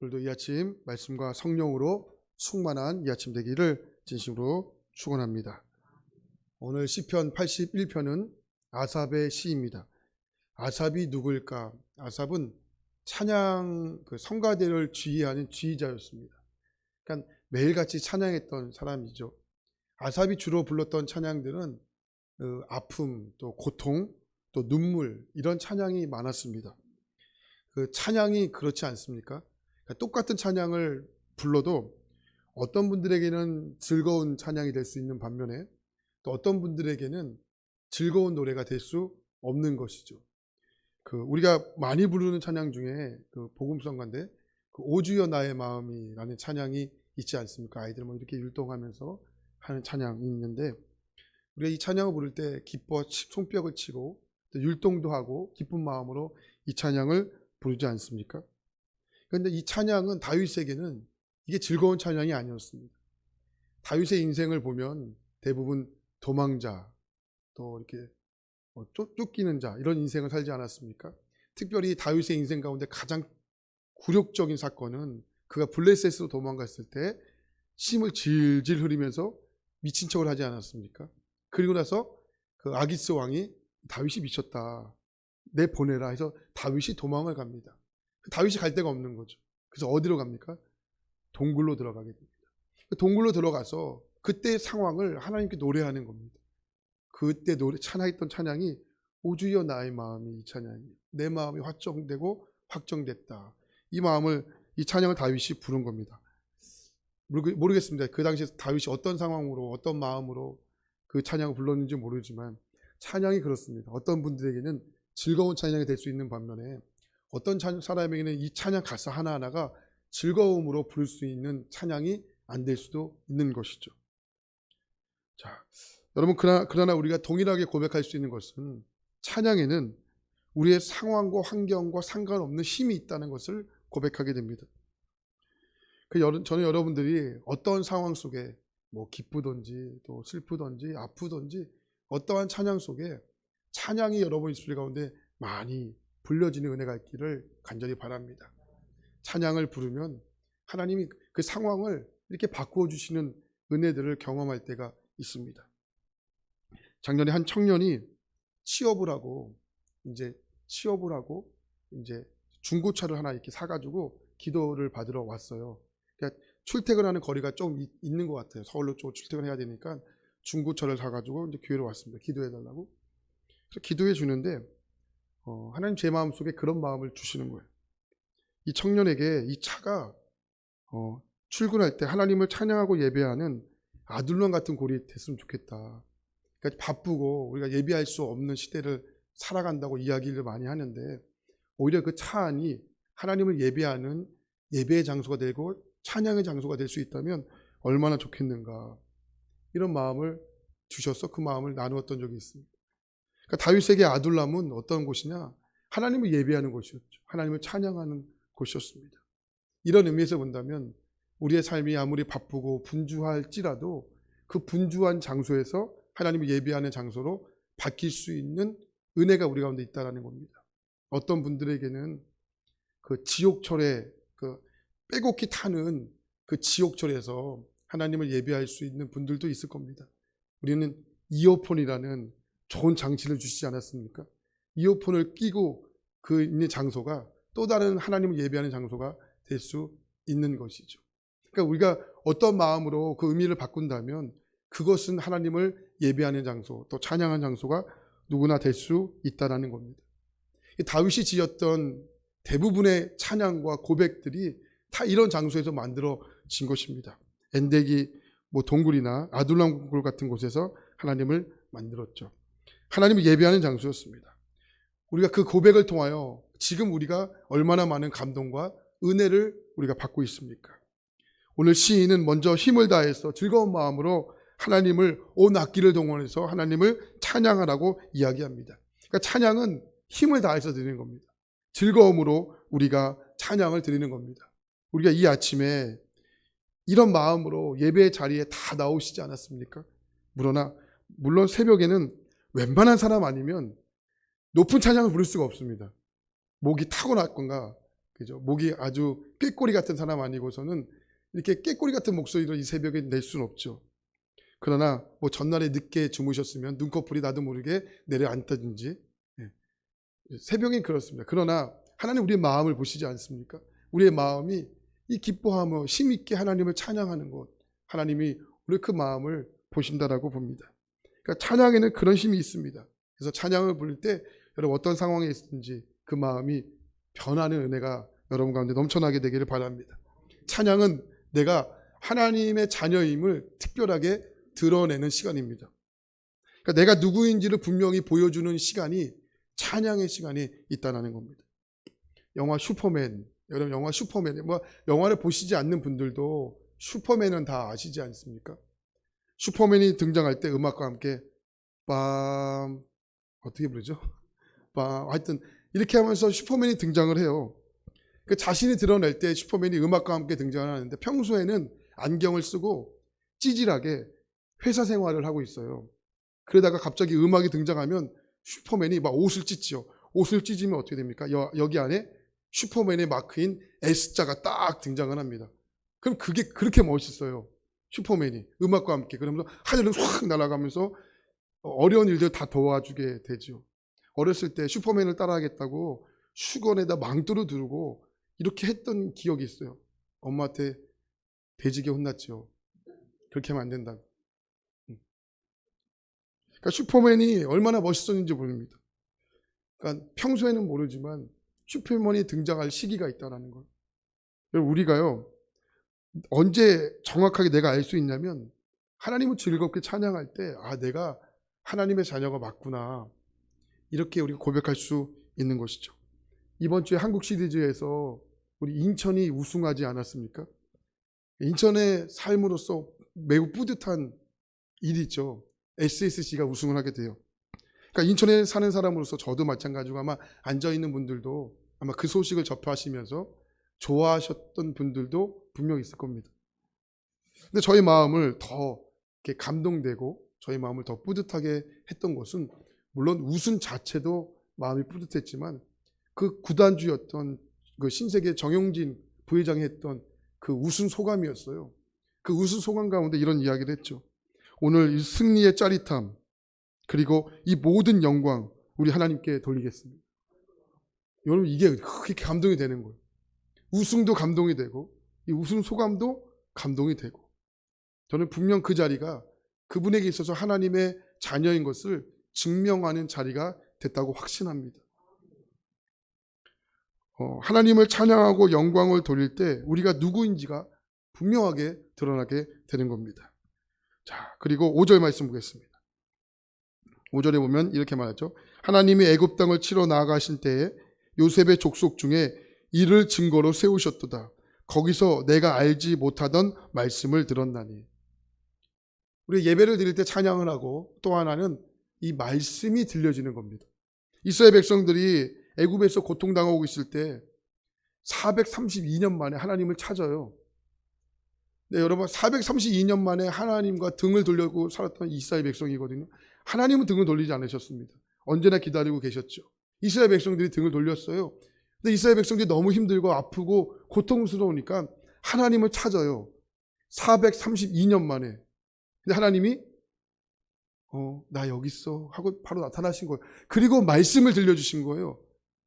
오늘도 이 아침 말씀과 성령으로 충만한 이 아침 되기를 진심으로 축원합니다. 오늘 시편 81편은 아삽의 시입니다. 아삽이 누구일까? 아삽은 찬양 성가대를 지휘하는 지휘자였습니다. 그러니까 매일같이 찬양했던 사람이죠. 아삽이 주로 불렀던 찬양들은 아픔, 또 고통, 또 눈물, 이런 찬양이 많았습니다. 그 찬양이 그렇지 않습니까? 그러니까 똑같은 찬양을 불러도 어떤 분들에게는 즐거운 찬양이 될 수 있는 반면에 또 어떤 분들에게는 즐거운 노래가 될 수 없는 것이죠. 우리가 많이 부르는 찬양 중에 복음성가인데 오주여 나의 마음이라는 찬양이 있지 않습니까? 아이들 이렇게 율동하면서 하는 찬양이 있는데, 우리가 이 찬양을 부를 때 기뻐 손뼉을 치고 또 율동도 하고 기쁜 마음으로 이 찬양을 부르지 않습니까? 그런데 이 찬양은 다윗에게는 이게 즐거운 찬양이 아니었습니다. 다윗의 인생을 보면 대부분 도망자, 또 이렇게 쫓기는 자, 이런 인생을 살지 않았습니까? 특별히 다윗의 인생 가운데 가장 굴욕적인 사건은 그가 블레셋으로 도망갔을 때 침을 질질 흘리면서 미친 척을 하지 않았습니까? 그리고 나서 그 아기스 왕이 다윗이 미쳤다, 내보내라 해서 다윗이 도망을 갑니다. 다윗이 갈 데가 없는 거죠. 그래서 어디로 갑니까? 동굴로 들어가게 됩니다. 동굴로 들어가서 그때의 상황을 하나님께 노래하는 겁니다. 그때 찬양했던 찬양이 오주여 나의 마음이, 이 찬양이에요. 내 마음이 확정되고 확정됐다. 이 찬양을 다윗이 부른 겁니다. 모르겠습니다. 그 당시에 다윗이 어떤 상황으로, 어떤 마음으로 그 찬양을 불렀는지 모르지만 찬양이 그렇습니다. 어떤 분들에게는 즐거운 찬양이 될 수 있는 반면에 어떤 사람에게는 이 찬양 가사 하나하나가 즐거움으로 부를 수 있는 찬양이 안 될 수도 있는 것이죠. 자, 여러분, 그러나 우리가 동일하게 고백할 수 있는 것은 찬양에는 우리의 상황과 환경과 상관없는 힘이 있다는 것을 고백하게 됩니다. 저는 여러분들이 어떤 상황 속에 기쁘든지 또 슬프든지 아프든지 어떠한 찬양 속에 찬양이 여러분 입술 가운데 많이 불려지는 은혜가 있기를 간절히 바랍니다. 찬양을 부르면 하나님이 그 상황을 이렇게 바꾸어 주시는 은혜들을 경험할 때가 있습니다. 작년에 한 청년이 취업을 하고 이제 중고차를 하나 이렇게 사가지고 기도를 받으러 왔어요. 그러니까 출퇴근하는 거리가 좀 있는 것 같아요. 서울로 좀 출퇴근해야 되니까 중고차를 사가지고 이제 교회로 왔습니다. 기도해달라고. 그래서 기도해 주는데 하나님 제 마음속에 그런 마음을 주시는 거예요. 이 청년에게 이 차가 출근할 때 하나님을 찬양하고 예배하는 아둘람 같은 골이 됐으면 좋겠다. 그러니까 바쁘고 우리가 예배할 수 없는 시대를 살아간다고 이야기를 많이 하는데, 오히려 그 차 안이 하나님을 예배하는 예배의 장소가 되고 찬양의 장소가 될 수 있다면 얼마나 좋겠는가, 이런 마음을 주셔서 그 마음을 나누었던 적이 있습니다. 그러니까 다윗에게 아둘람은 어떤 곳이냐? 하나님을 예배하는 곳이었죠. 하나님을 찬양하는 곳이었습니다. 이런 의미에서 본다면 우리의 삶이 아무리 바쁘고 분주할지라도 그 분주한 장소에서 하나님을 예배하는 장소로 바뀔 수 있는 은혜가 우리 가운데 있다는 겁니다. 어떤 분들에게는 그 지옥철에 빼곡히 타는 그 지옥철에서 하나님을 예배할 수 있는 분들도 있을 겁니다. 우리는 이어폰이라는 좋은 장치를 주시지 않았습니까? 이어폰을 끼고 그 있는 장소가 또 다른 하나님을 예배하는 장소가 될 수 있는 것이죠. 그러니까 우리가 어떤 마음으로 그 의미를 바꾼다면 그것은 하나님을 예배하는 장소, 또 찬양하는 장소가 누구나 될 수 있다는 겁니다. 다윗이 지었던 대부분의 찬양과 고백들이 다 이런 장소에서 만들어진 것입니다. 엔데기 동굴이나 아둘람 굴 같은 곳에서 하나님을 만들었죠. 하나님을 예배하는 장소였습니다. 우리가 그 고백을 통하여 지금 우리가 얼마나 많은 감동과 은혜를 우리가 받고 있습니까? 오늘 시인은 먼저 힘을 다해서 즐거운 마음으로 하나님을 온 악기를 동원해서 하나님을 찬양하라고 이야기합니다. 그러니까 찬양은 힘을 다해서 드리는 겁니다. 즐거움으로 우리가 찬양을 드리는 겁니다. 우리가 이 아침에 이런 마음으로 예배의 자리에 다 나오시지 않았습니까? 물론 새벽에는 웬만한 사람 아니면 높은 찬양을 부를 수가 없습니다. 목이 타고났건가 그죠? 목이 아주 꾀꼬리 같은 사람 아니고서는 이렇게 꾀꼬리 같은 목소리로 이 새벽에 낼 수는 없죠. 그러나 뭐 전날에 늦게 주무셨으면 눈꺼풀이 나도 모르게 내려앉다든지, 새벽엔 그렇습니다. 그러나 하나님 우리의 마음을 보시지 않습니까? 우리의 마음이 이 기뻐하며 힘있게 하나님을 찬양하는 것, 하나님이 우리 그 마음을 보신다라고 봅니다. 그러니까 찬양에는 그런 힘이 있습니다. 그래서 찬양을 부를 때 여러분 어떤 상황에 있든지 그 마음이 변하는 은혜가 여러분 가운데 넘쳐나게 되기를 바랍니다. 찬양은 내가 하나님의 자녀임을 특별하게 드러내는 시간입니다. 그러니까 내가 누구인지를 분명히 보여주는 시간이 찬양의 시간이 있다는 겁니다. 영화 슈퍼맨, 여러분 영화 슈퍼맨, 뭐 영화를 보시지 않는 분들도 슈퍼맨은 다 아시지 않습니까? 슈퍼맨이 등장할 때 음악과 함께 빰 어떻게 부르죠? 빰 하여튼 이렇게 하면서 슈퍼맨이 등장을 해요. 그 자신이 드러낼 때 슈퍼맨이 음악과 함께 등장을 하는데 평소에는 안경을 쓰고 찌질하게 회사 생활을 하고 있어요. 그러다가 갑자기 음악이 등장하면 슈퍼맨이 막 옷을 찢지요. 옷을 찢으면 어떻게 됩니까? 여기 안에 슈퍼맨의 마크인 S자가 딱 등장을 합니다. 그럼 그게 그렇게 멋있어요. 슈퍼맨이 음악과 함께 그러면서 하늘을 확 날아가면서 어려운 일들 다 도와주게 되죠. 어렸을 때 슈퍼맨을 따라하겠다고 수건에다 망토를 두르고 이렇게 했던 기억이 있어요. 엄마한테 돼지게 혼났죠. 그렇게 하면 안 된다고. 그러니까 슈퍼맨이 얼마나 멋있었는지 모릅니다. 그러니까 평소에는 모르지만 슈퍼맨이 등장할 시기가 있다는 거예요. 우리가요 언제 정확하게 내가 알 수 있냐면 하나님을 즐겁게 찬양할 때 내가 하나님의 자녀가 맞구나 이렇게 우리가 고백할 수 있는 것이죠. 이번 주에 한국 시리즈에서 우리 인천이 우승하지 않았습니까? 인천의 삶으로서 매우 뿌듯한 일이죠. SSC가 우승을 하게 돼요. 그러니까 인천에 사는 사람으로서 저도 마찬가지고 아마 앉아있는 분들도 아마 그 소식을 접하시면서 좋아하셨던 분들도 분명히 있을 겁니다. 근데 저희 마음을 더 이렇게 감동되고 저희 마음을 더 뿌듯하게 했던 것은 물론 우승 자체도 마음이 뿌듯했지만 그 구단주였던 그 신세계 정용진 부회장이 했던 그 우승 소감이었어요. 그 우승 소감 가운데 이런 이야기를 했죠. 오늘 이 승리의 짜릿함 그리고 이 모든 영광 우리 하나님께 돌리겠습니다. 여러분 이게 그렇게 감동이 되는 거예요. 우승도 감동이 되고 이 우승 소감도 감동이 되고 저는 분명 그 자리가 그분에게 있어서 하나님의 자녀인 것을 증명하는 자리가 됐다고 확신합니다. 하나님을 찬양하고 영광을 돌릴 때 우리가 누구인지가 분명하게 드러나게 되는 겁니다. 자, 그리고 5절 말씀 보겠습니다. 5절에 보면 이렇게 말하죠. 하나님이 애굽 땅을 치러 나아가신 때에 요셉의 족속 중에 이를 증거로 세우셨도다. 거기서 내가 알지 못하던 말씀을 들었나니. 우리 예배를 드릴 때 찬양을 하고 또 하나는 이 말씀이 들려지는 겁니다. 이스라엘 백성들이 애굽에서 고통당하고 있을 때 432년 만에 하나님을 찾아요. 네, 여러분 432년 만에 하나님과 등을 돌리고 살았던 이스라엘 백성이거든요. 하나님은 등을 돌리지 않으셨습니다. 언제나 기다리고 계셨죠. 이스라엘 백성들이 등을 돌렸어요. 근데 이스라엘 백성들이 너무 힘들고 아프고 고통스러우니까 하나님을 찾아요. 432년 만에. 근데 하나님이 나 여기 있어 하고 바로 나타나신 거예요. 그리고 말씀을 들려주신 거예요.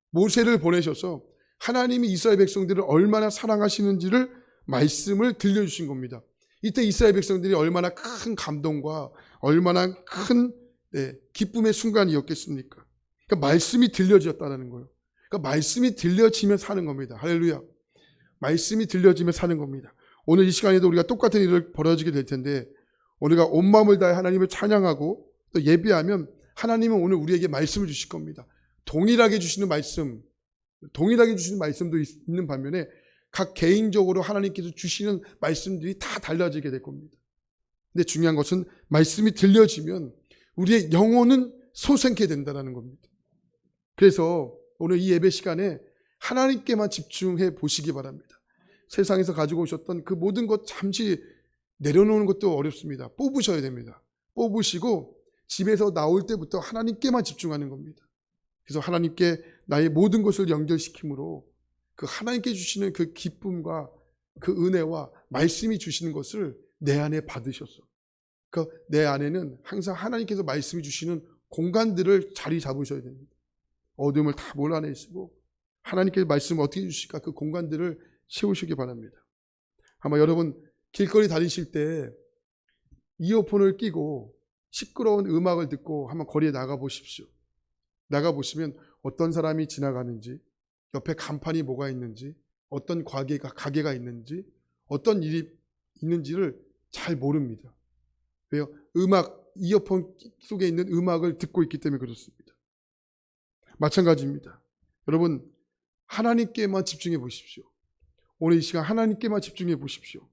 모세를 보내셔서 하나님이 이스라엘 백성들을 얼마나 사랑하시는지를 말씀을 들려주신 겁니다. 이때 이스라엘 백성들이 얼마나 큰 감동과 얼마나 큰 기쁨의 순간이었겠습니까? 그러니까 말씀이 들려졌다는 거예요. 그러니까 말씀이 들려지면 사는 겁니다. 할렐루야. 말씀이 들려지면 사는 겁니다. 오늘 이 시간에도 우리가 똑같은 일을 벌어지게 될 텐데 우리가 온 마음을 다해 하나님을 찬양하고 또 예배하면 하나님은 오늘 우리에게 말씀을 주실 겁니다. 동일하게 주시는 말씀도 있는 반면에 각 개인적으로 하나님께서 주시는 말씀들이 다 달라지게 될 겁니다. 근데 중요한 것은 말씀이 들려지면 우리의 영혼은 솟게 된다는 겁니다. 그래서 오늘 이 예배 시간에 하나님께만 집중해 보시기 바랍니다. 세상에서 가지고 오셨던 그 모든 것 잠시 내려놓는 것도 어렵습니다. 뽑으셔야 됩니다. 뽑으시고 집에서 나올 때부터 하나님께만 집중하는 겁니다. 그래서 하나님께 나의 모든 것을 연결시킴으로 그 하나님께 주시는 그 기쁨과 그 은혜와 말씀이 주시는 것을 내 안에 받으셨어. 그 내 안에는 항상 하나님께서 말씀이 주시는 공간들을 자리 잡으셔야 됩니다. 어둠을 다 몰아내시고 하나님께서 말씀을 어떻게 주실까 그 공간들을 채우시기 바랍니다. 아마 여러분 길거리 다니실 때 이어폰을 끼고 시끄러운 음악을 듣고 한번 거리에 나가 보십시오. 나가 보시면 어떤 사람이 지나가는지, 옆에 간판이 뭐가 있는지, 어떤 가게가 있는지, 어떤 일이 있는지를 잘 모릅니다. 왜요? 이어폰 속에 있는 음악을 듣고 있기 때문에 그렇습니다. 마찬가지입니다. 여러분, 하나님께만 집중해 보십시오. 오늘 이 시간 하나님께만 집중해 보십시오.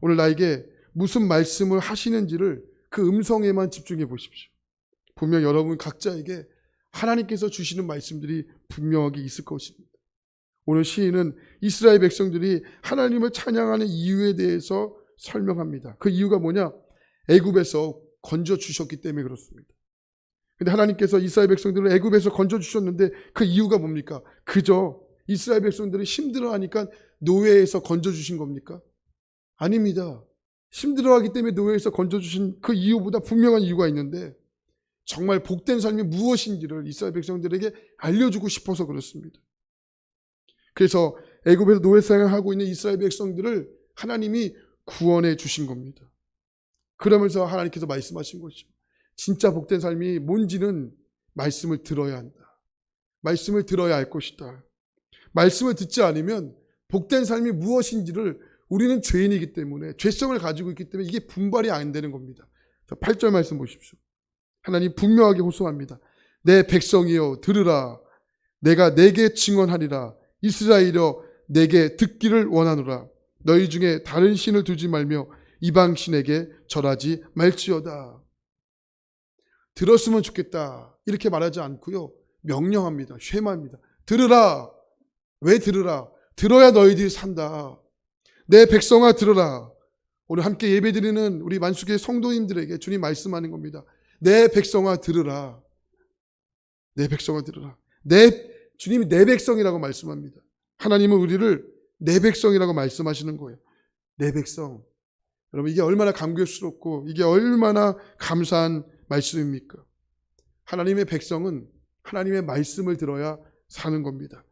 오늘 나에게 무슨 말씀을 하시는지를 그 음성에만 집중해 보십시오. 분명 여러분 각자에게 하나님께서 주시는 말씀들이 분명하게 있을 것입니다. 오늘 시인은 이스라엘 백성들이 하나님을 찬양하는 이유에 대해서 설명합니다. 그 이유가 뭐냐? 애굽에서 건져 주셨기 때문에 그렇습니다. 근데 하나님께서 이스라엘 백성들을 애굽에서 건져 주셨는데 그 이유가 뭡니까? 그저 이스라엘 백성들이 힘들어하니까 노예에서 건져 주신 겁니까? 아닙니다. 힘들어하기 때문에 노예에서 건져 주신 그 이유보다 분명한 이유가 있는데 정말 복된 삶이 무엇인지를 이스라엘 백성들에게 알려주고 싶어서 그렇습니다. 그래서 애굽에서 노예 생활하고 있는 이스라엘 백성들을 하나님이 구원해 주신 겁니다. 그러면서 하나님께서 말씀하신 것이죠. 진짜 복된 삶이 뭔지는 말씀을 들어야 한다. 말씀을 들어야 알 것이다. 말씀을 듣지 않으면 복된 삶이 무엇인지를 우리는 죄인이기 때문에 죄성을 가지고 있기 때문에 이게 분발이 안 되는 겁니다. 8절 말씀 보십시오. 하나님 분명하게 호소합니다. 내 백성이여 들으라. 내가 내게 증언하리라. 이스라엘여 내게 듣기를 원하노라. 너희 중에 다른 신을 두지 말며 이방 신에게 절하지 말지어다. 들었으면 좋겠다 이렇게 말하지 않고요. 명령합니다. 쉐마입니다. 들으라. 왜 들으라? 들어야 너희들이 산다. 내 백성아 들으라. 오늘 함께 예배드리는 우리 만수교회 성도님들에게 주님 말씀하는 겁니다. 내 백성아 들으라. 내 백성아 들으라. 주님이 내 백성이라고 말씀합니다. 하나님은 우리를 내 백성이라고 말씀하시는 거예요. 내 백성. 여러분 이게 얼마나 감격스럽고 이게 얼마나 감사한 말씀입니까? 하나님의 백성은 하나님의 말씀을 들어야 사는 겁니다.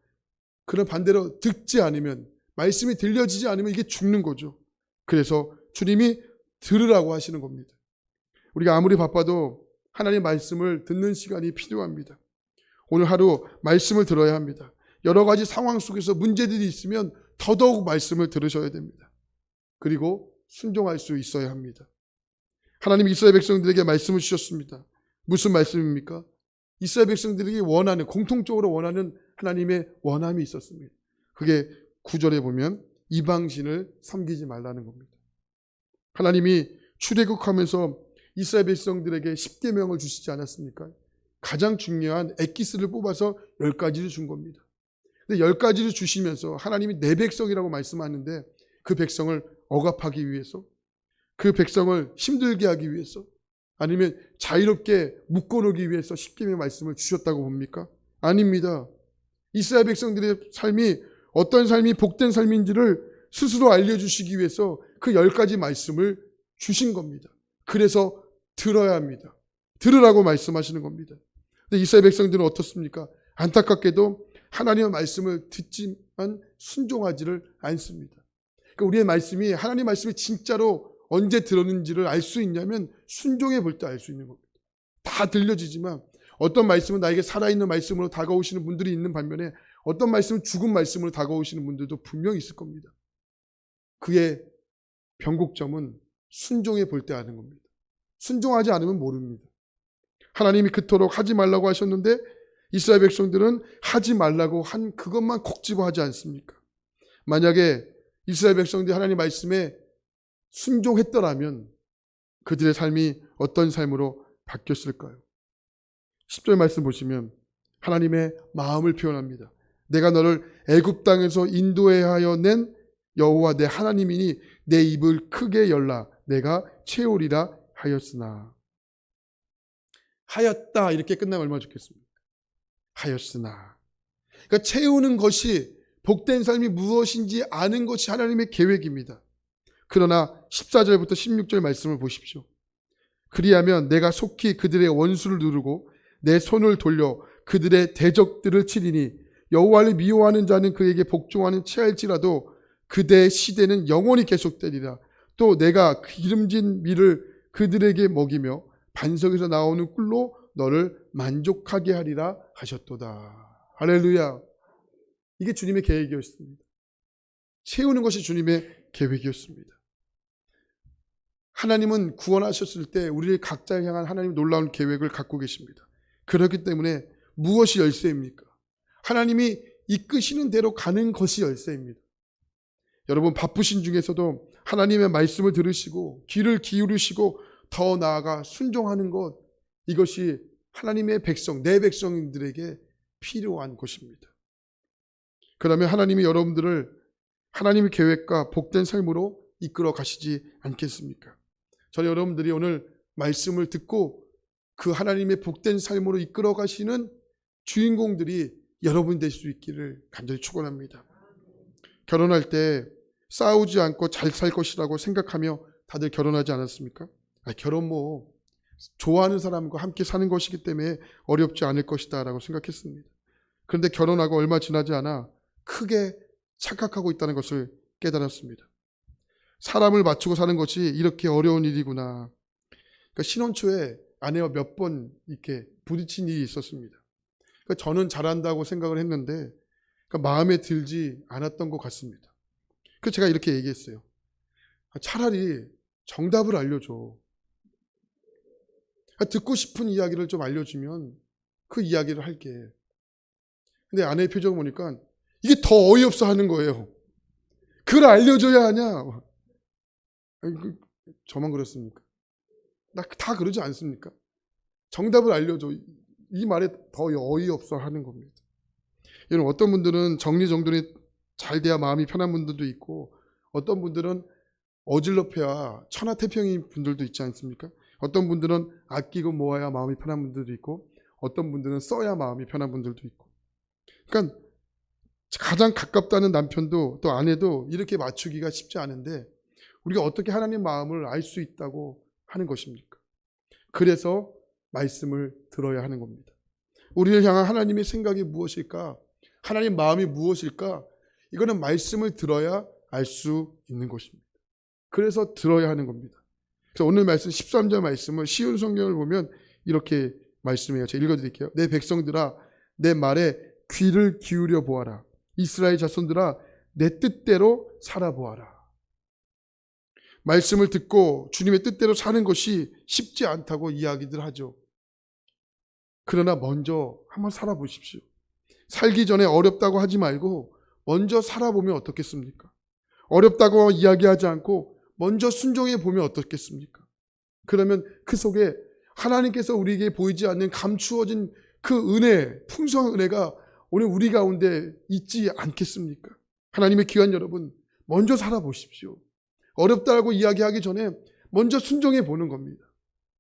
그런 반대로 듣지 않으면 말씀이 들려지지 않으면 이게 죽는 거죠. 그래서 주님이 들으라고 하시는 겁니다. 우리가 아무리 바빠도 하나님의 말씀을 듣는 시간이 필요합니다. 오늘 하루 말씀을 들어야 합니다. 여러 가지 상황 속에서 문제들이 있으면 더더욱 말씀을 들으셔야 됩니다. 그리고 순종할 수 있어야 합니다. 하나님 이스라엘 백성들에게 말씀을 주셨습니다. 무슨 말씀입니까? 이스라엘 백성들에게 공통적으로 원하는 하나님의 원함이 있었습니다. 그게 9절에 보면 이방신을 섬기지 말라는 겁니다. 하나님이 출애굽하면서 이스라엘 백성들에게 10계명을 주시지 않았습니까? 가장 중요한 엑기스를 뽑아서 10가지를 준 겁니다. 근데 10가지를 주시면서 하나님이 내 백성이라고 말씀하는데 그 백성을 억압하기 위해서, 그 백성을 힘들게 하기 위해서, 아니면 자유롭게 묶어놓기 위해서 10계명의 말씀을 주셨다고 봅니까? 아닙니다. 이스라엘 백성들의 삶이 어떤 삶이 복된 삶인지를 스스로 알려주시기 위해서 그 10가지 말씀을 주신 겁니다. 그래서 들어야 합니다. 들으라고 말씀하시는 겁니다. 근데 이스라엘 백성들은 어떻습니까? 안타깝게도 하나님의 말씀을 듣지만 순종하지를 않습니다. 그러니까 우리의 말씀이 하나님의 말씀이 진짜로 언제 들었는지를 알 수 있냐면 순종해 볼 때 알 수 있는 겁니다. 다 들려지지만 어떤 말씀은 나에게 살아있는 말씀으로 다가오시는 분들이 있는 반면에 어떤 말씀은 죽은 말씀으로 다가오시는 분들도 분명히 있을 겁니다. 그의 변곡점은 순종해 볼 때 아는 겁니다. 순종하지 않으면 모릅니다. 하나님이 그토록 하지 말라고 하셨는데 이스라엘 백성들은 하지 말라고 한 그것만 콕 집어 하지 않습니까? 만약에 이스라엘 백성들이 하나님 말씀에 순종했더라면 그들의 삶이 어떤 삶으로 바뀌었을까요? 10절 말씀 보시면 하나님의 마음을 표현합니다. 내가 너를 애굽 땅에서 인도하여 낸 여호와 내 하나님이니 내 입을 크게 열라 내가 채우리라 하였으나. 하였다 이렇게 끝나면 얼마나 좋겠습니까? 하였으나. 그러니까 채우는 것이 복된 삶이 무엇인지 아는 것이 하나님의 계획입니다. 그러나 14절부터 16절 말씀을 보십시오. 그리하면 내가 속히 그들의 원수를 누르고 내 손을 돌려 그들의 대적들을 치리니 여호와를 미워하는 자는 그에게 복종하는 체할지라도 그대의 시대는 영원히 계속되리라. 또 내가 기름진 밀을 그들에게 먹이며 반석에서 나오는 꿀로 너를 만족하게 하리라 하셨도다. 할렐루야. 이게 주님의 계획이었습니다. 채우는 것이 주님의 계획이었습니다. 하나님은 구원하셨을 때 우리를 각자 향한 하나님의 놀라운 계획을 갖고 계십니다. 그렇기 때문에 무엇이 열쇠입니까? 하나님이 이끄시는 대로 가는 것이 열쇠입니다. 여러분 바쁘신 중에서도 하나님의 말씀을 들으시고 귀를 기울이시고 더 나아가 순종하는 것, 이것이 하나님의 백성, 내 백성들에게 필요한 것입니다. 그러면 하나님이 여러분들을 하나님의 계획과 복된 삶으로 이끌어 가시지 않겠습니까? 저는 여러분들이 오늘 말씀을 듣고 그 하나님의 복된 삶으로 이끌어 가시는 주인공들이 여러분 될 수 있기를 간절히 축원합니다. 결혼할 때 싸우지 않고 잘 살 것이라고 생각하며 다들 결혼하지 않았습니까? 결혼 좋아하는 사람과 함께 사는 것이기 때문에 어렵지 않을 것이다 라고 생각했습니다. 그런데 결혼하고 얼마 지나지 않아 크게 착각하고 있다는 것을 깨달았습니다. 사람을 맞추고 사는 것이 이렇게 어려운 일이구나. 그러니까 신혼 초에 아내와 몇 번 이렇게 부딪힌 일이 있었습니다. 그러니까 저는 잘한다고 생각을 했는데 마음에 들지 않았던 것 같습니다. 그래서 제가 이렇게 얘기했어요. 차라리 정답을 알려줘. 듣고 싶은 이야기를 좀 알려주면 그 이야기를 할게. 근데 아내의 표정을 보니까 이게 더 어이없어 하는 거예요. 그걸 알려줘야 하냐. 저만 그렇습니까? 다 그러지 않습니까? 정답을 알려줘. 이 말에 더 어이없어 하는 겁니다. 여러분, 어떤 분들은 정리정돈이 잘 돼야 마음이 편한 분들도 있고, 어떤 분들은 어질럽해야 천하태평인 분들도 있지 않습니까? 어떤 분들은 아끼고 모아야 마음이 편한 분들도 있고, 어떤 분들은 써야 마음이 편한 분들도 있고. 그러니까 가장 가깝다는 남편도 또 아내도 이렇게 맞추기가 쉽지 않은데, 우리가 어떻게 하나님 마음을 알 수 있다고 하는 것입니까? 그래서 말씀을 들어야 하는 겁니다. 우리를 향한 하나님의 생각이 무엇일까? 하나님 마음이 무엇일까? 이거는 말씀을 들어야 알 수 있는 것입니다. 그래서 들어야 하는 겁니다. 그래서 오늘 말씀 13절 말씀을 쉬운 성경을 보면 이렇게 말씀해요. 제가 읽어드릴게요. 내 백성들아 내 말에 귀를 기울여 보아라. 이스라엘 자손들아 내 뜻대로 살아보아라. 말씀을 듣고 주님의 뜻대로 사는 것이 쉽지 않다고 이야기들 하죠. 그러나 먼저 한번 살아보십시오. 살기 전에 어렵다고 하지 말고 먼저 살아보면 어떻겠습니까? 어렵다고 이야기하지 않고 먼저 순종해 보면 어떻겠습니까? 그러면 그 속에 하나님께서 우리에게 보이지 않는 감추어진 그 은혜, 풍성한 은혜가 오늘 우리 가운데 있지 않겠습니까? 하나님의 귀한 여러분, 먼저 살아보십시오. 어렵다고 이야기하기 전에 먼저 순종해 보는 겁니다.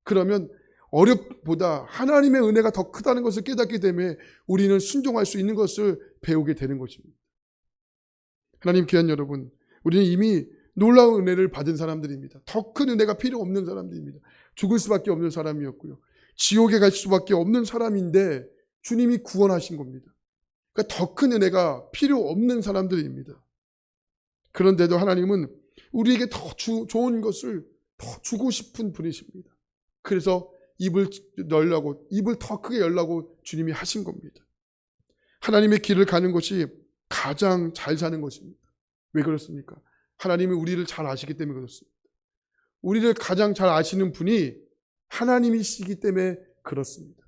그러면 어렵보다 하나님의 은혜가 더 크다는 것을 깨닫기 때문에 우리는 순종할 수 있는 것을 배우게 되는 것입니다. 하나님 귀한 여러분, 우리는 이미 놀라운 은혜를 받은 사람들입니다. 더 큰 은혜가 필요 없는 사람들입니다. 죽을 수밖에 없는 사람이었고요. 지옥에 갈 수밖에 없는 사람인데 주님이 구원하신 겁니다. 그러니까 더 큰 은혜가 필요 없는 사람들입니다. 그런데도 하나님은 우리에게 더 좋은 것을 더 주고 싶은 분이십니다. 그래서 입을 더 크게 열라고 주님이 하신 겁니다. 하나님의 길을 가는 것이 가장 잘 사는 것입니다. 왜 그렇습니까? 하나님이 우리를 잘 아시기 때문에 그렇습니다. 우리를 가장 잘 아시는 분이 하나님이시기 때문에 그렇습니다.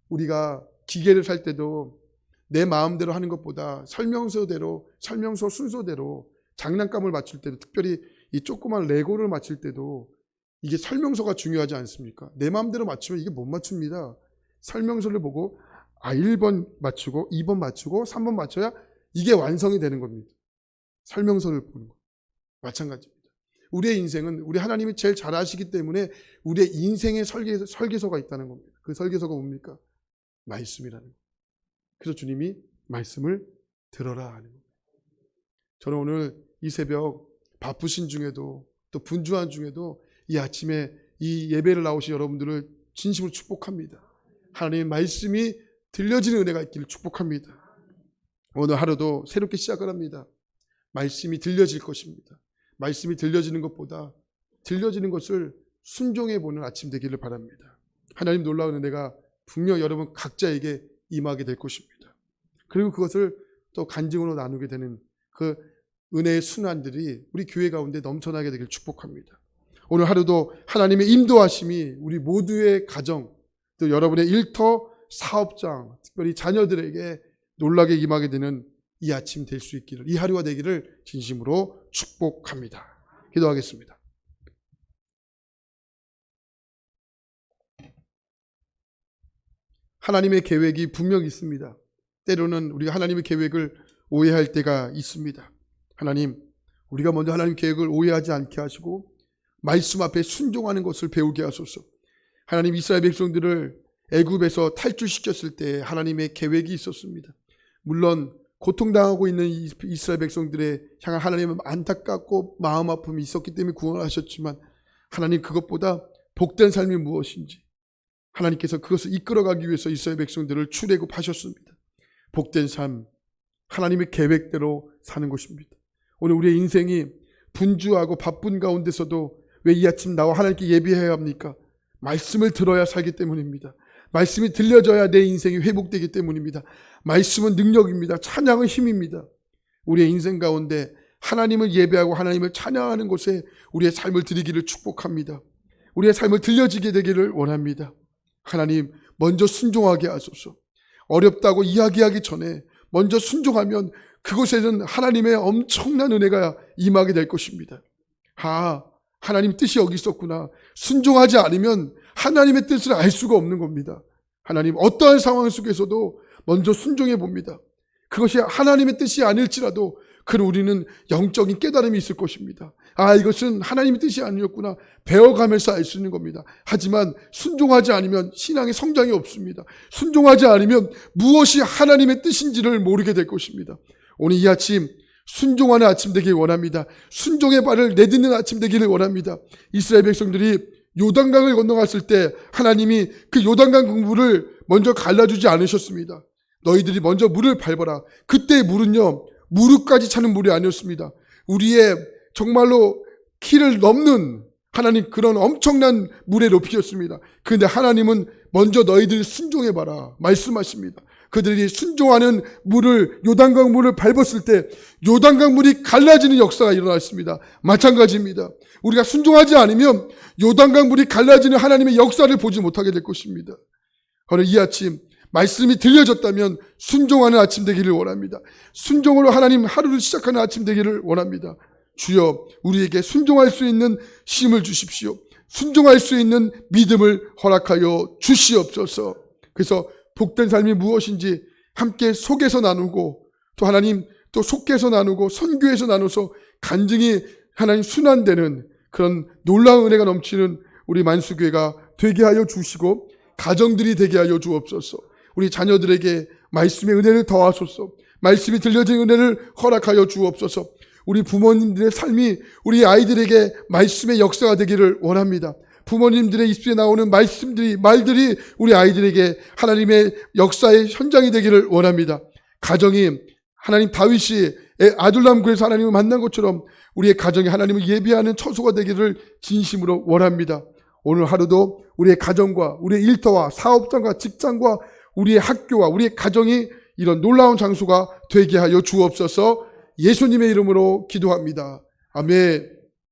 우리가 기계를 살 때도 내 마음대로 하는 것보다 설명서 순서대로 장난감을 맞출 때도, 특별히 이 조그만 레고를 맞출 때도 이게 설명서가 중요하지 않습니까? 내 마음대로 맞추면 이게 못 맞춥니다. 설명서를 보고 1번 맞추고 2번 맞추고 3번 맞춰야 이게 완성이 되는 겁니다. 설명서를 보는 것 마찬가지입니다. 우리의 인생은 우리 하나님이 제일 잘 아시기 때문에 우리의 인생의 설계서가 있다는 겁니다. 그 설계서가 뭡니까? 말씀이라는 겁니다. 그래서 주님이 말씀을 들어라 하는 겁니다. 저는 오늘 이 새벽 바쁘신 중에도 또 분주한 중에도 이 아침에 이 예배를 나오신 여러분들을 진심으로 축복합니다. 하나님의 말씀이 들려지는 은혜가 있기를 축복합니다. 오늘 하루도 새롭게 시작을 합니다. 말씀이 들려질 것입니다. 말씀이 들려지는 것보다 들려지는 것을 순종해 보는 아침 되기를 바랍니다. 하나님 놀라운 은혜가 분명 여러분 각자에게 임하게 될 것입니다. 그리고 그것을 또 간증으로 나누게 되는 그 은혜의 순환들이 우리 교회 가운데 넘쳐나게 되길 축복합니다. 오늘 하루도 하나님의 인도하심이 우리 모두의 가정, 또 여러분의 일터, 사업장, 특별히 자녀들에게 놀라게 임하게 되는 이 아침 될 수 있기를, 이 하루가 되기를 진심으로 축복합니다. 기도하겠습니다. 하나님의 계획이 분명히 있습니다. 때로는 우리가 하나님의 계획을 오해할 때가 있습니다. 하나님, 우리가 먼저 하나님 계획을 오해하지 않게 하시고 말씀 앞에 순종하는 것을 배우게 하소서. 하나님, 이스라엘 백성들을 애굽에서 탈출시켰을 때 하나님의 계획이 있었습니다. 물론 고통당하고 있는 이스라엘 백성들의 향한 하나님의 안타깝고 마음 아픔이 있었기 때문에 구원하셨지만, 하나님 그것보다 복된 삶이 무엇인지 하나님께서 그것을 이끌어가기 위해서 이스라엘 백성들을 출애굽하셨습니다. 복된 삶, 하나님의 계획대로 사는 것입니다. 오늘 우리의 인생이 분주하고 바쁜 가운데서도 왜 이 아침 나와 하나님께 예배해야 합니까? 말씀을 들어야 살기 때문입니다. 말씀이 들려져야 내 인생이 회복되기 때문입니다. 말씀은 능력입니다. 찬양은 힘입니다. 우리의 인생 가운데 하나님을 예배하고 하나님을 찬양하는 곳에 우리의 삶을 드리기를 축복합니다. 우리의 삶을 들려지게 되기를 원합니다. 하나님, 먼저 순종하게 하소서. 어렵다고 이야기하기 전에 먼저 순종하면 그곳에는 하나님의 엄청난 은혜가 임하게 될 것입니다. 하나님 뜻이 여기 있었구나. 순종하지 않으면 하나님의 뜻을 알 수가 없는 겁니다. 하나님, 어떠한 상황 속에서도 먼저 순종해 봅니다. 그것이 하나님의 뜻이 아닐지라도 그럼 우리는 영적인 깨달음이 있을 것입니다. 이것은 하나님의 뜻이 아니었구나. 배워가면서 알 수 있는 겁니다. 하지만 순종하지 않으면 신앙의 성장이 없습니다. 순종하지 않으면 무엇이 하나님의 뜻인지를 모르게 될 것입니다. 오늘 이 아침 순종하는 아침 되길 원합니다. 순종의 발을 내딛는 아침 되기를 원합니다. 이스라엘 백성들이 요단강을 건너갔을 때 하나님이 그 요단강 물을 먼저 갈라주지 않으셨습니다. 너희들이 먼저 물을 밟아라. 그때의 물은요, 무릎까지 차는 물이 아니었습니다. 우리의 정말로 키를 넘는 하나님 그런 엄청난 물의 높이였습니다. 그런데 하나님은 먼저 너희들 순종해봐라 말씀하십니다. 그들이 순종하는 물을, 요단강 물을 밟았을 때 요단강 물이 갈라지는 역사가 일어났습니다. 마찬가지입니다. 우리가 순종하지 않으면 요단강 물이 갈라지는 하나님의 역사를 보지 못하게 될 것입니다. 오늘 이 아침 말씀이 들려졌다면 순종하는 아침 되기를 원합니다. 순종으로 하나님 하루를 시작하는 아침 되기를 원합니다. 주여, 우리에게 순종할 수 있는 힘을 주십시오. 순종할 수 있는 믿음을 허락하여 주시옵소서. 그래서 복된 삶이 무엇인지 함께 속에서 나누고, 또 하나님 또 속에서 나누고 선교에서 나눠서 간증이 하나님 순환되는 그런 놀라운 은혜가 넘치는 우리 만수교회가 되게 하여 주시고, 가정들이 되게 하여 주옵소서. 우리 자녀들에게 말씀의 은혜를 더하소서. 말씀이 들려진 은혜를 허락하여 주옵소서. 우리 부모님들의 삶이 우리 아이들에게 말씀의 역사가 되기를 원합니다. 부모님들의 입술에 나오는 말들이 우리 아이들에게 하나님의 역사의 현장이 되기를 원합니다. 가정이 하나님 다윗이 아둘람 굴에서 하나님을 만난 것처럼 우리의 가정이 하나님을 예배하는 처소가 되기를 진심으로 원합니다. 오늘 하루도 우리의 가정과 우리의 일터와 사업장과 직장과 우리의 학교와 우리의 가정이 이런 놀라운 장소가 되게 하여 주옵소서. 예수님의 이름으로 기도합니다. 아멘.